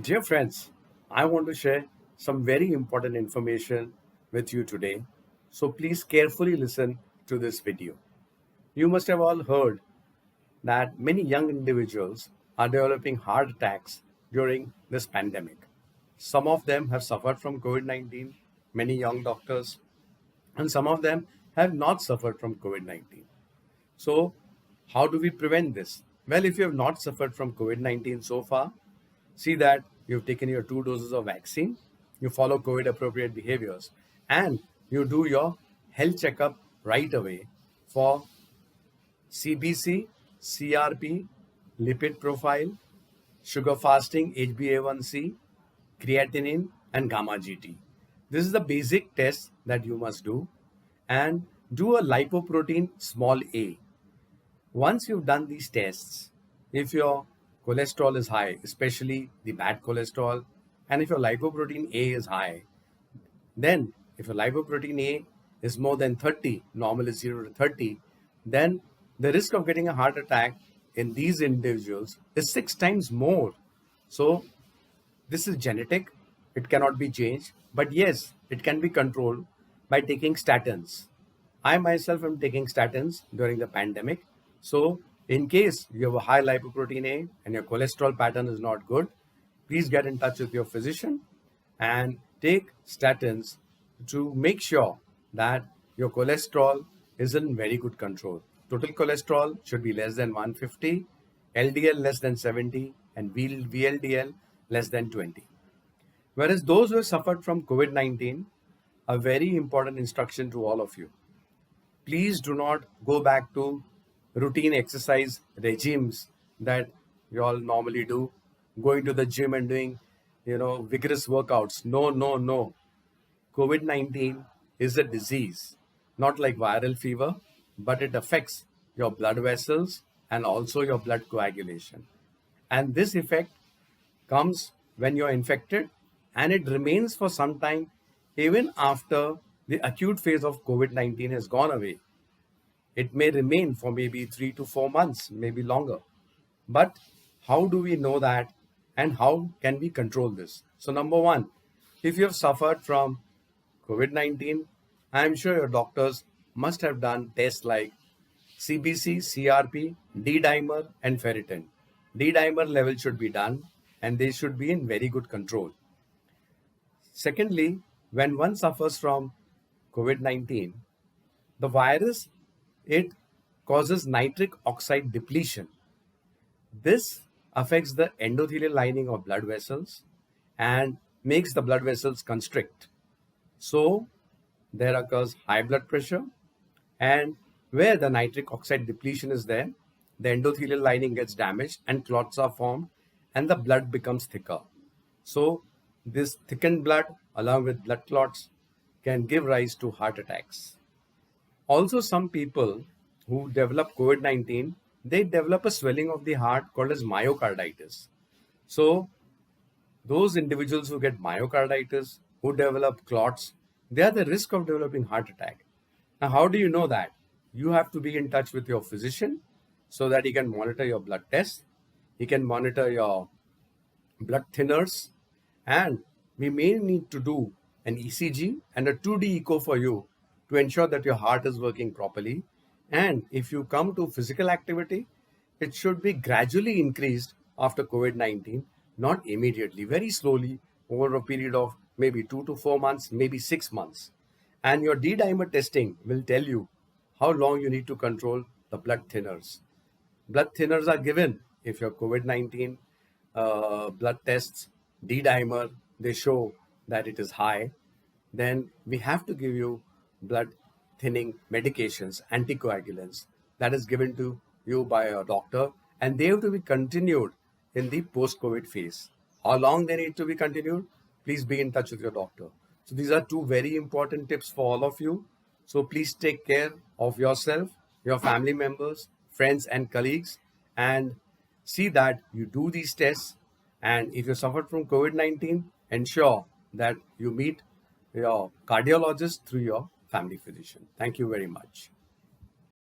Dear friends, I want to share some very important information with you today. So please carefully listen to this video. You must have all heard that many young individuals are developing heart attacks during this pandemic. Some of them have suffered from COVID 19, many young doctors, and some of them have not suffered from COVID 19. So, how do we prevent this? Well, if you have not suffered from COVID 19 so far, see that you've taken your 2 doses of vaccine, you follow COVID appropriate behaviors, and you do your health checkup right away for CBC, CRP, lipid profile, sugar fasting, HbA1c, creatinine, and gamma GT. This is the basic test that you must do, and do a lipoprotein small a. Once you've done these tests, if your cholesterol is high, especially the bad cholesterol, and if your lipoprotein A is high, then if your lipoprotein A is more than 30, normal is 0 to 30, then the risk of getting a heart attack in these individuals is 6 times more. So this is genetic, it cannot be changed, but yes, it can be controlled by taking statins. I myself am taking statins during the pandemic. So, in case you have a high lipoprotein A and your cholesterol pattern is not good, please get in touch with your physician and take statins to make sure that your cholesterol is in very good control. Total cholesterol should be less than 150, LDL less than 70, and VLDL less than 20. Whereas those who have suffered from COVID 19, a very important instruction to all of you. Please do not go back to routine exercise regimes that you all normally do, going to the gym and doing, vigorous workouts. No, no, no. COVID 19 is a disease, not like viral fever, but it affects your blood vessels and also your blood coagulation. And this effect comes when you're infected and it remains for some time even after the acute phase of COVID 19 has gone away. It may remain for maybe 3 to 4 months, maybe longer. But how do we know that and how can we control this? So, number one, if you have suffered from COVID 19, I'm sure your doctors must have done tests like CBC, CRP, D dimer, and ferritin. D dimer level should be done and they should be in very good control. Secondly, when one suffers from COVID 19, the virus, it causes nitric oxide depletion. This affects the endothelial lining of blood vessels and makes the blood vessels constrict. So there occurs high blood pressure, and where the nitric oxide depletion is there, the endothelial lining gets damaged and clots are formed and the blood becomes thicker. So this thickened blood along with blood clots can give rise to heart attacks. Also, some people who develop COVID 19, they develop a swelling of the heart called as myocarditis. So, those individuals who get myocarditis, who develop clots, they are the risk of developing heart attack. Now, how do you know that? You have to be in touch with your physician so that he can monitor your blood tests, he can monitor your blood thinners, and we may need to do an ECG and a 2D echo for you to ensure that your heart is working properly. And if you come to physical activity, it should be gradually increased after COVID 19, not immediately, very slowly over a period of maybe 2 to 4 months, maybe 6 months. And your D dimer testing will tell you how long you need to control the blood thinners. Blood thinners are given if your COVID 19 blood tests, D dimer, they show that it is high, then we have to give you blood thinning medications, anticoagulants, that is given to you by a doctor, and they have to be continued in the post-COVID phase. How long they need to be continued? Please be in touch with your doctor. So these are two very important tips for all of you. So please take care of yourself, your family members, friends and colleagues, and see that you do these tests. And if you suffered from COVID 19, ensure that you meet your cardiologist through your family physician. Thank you very much.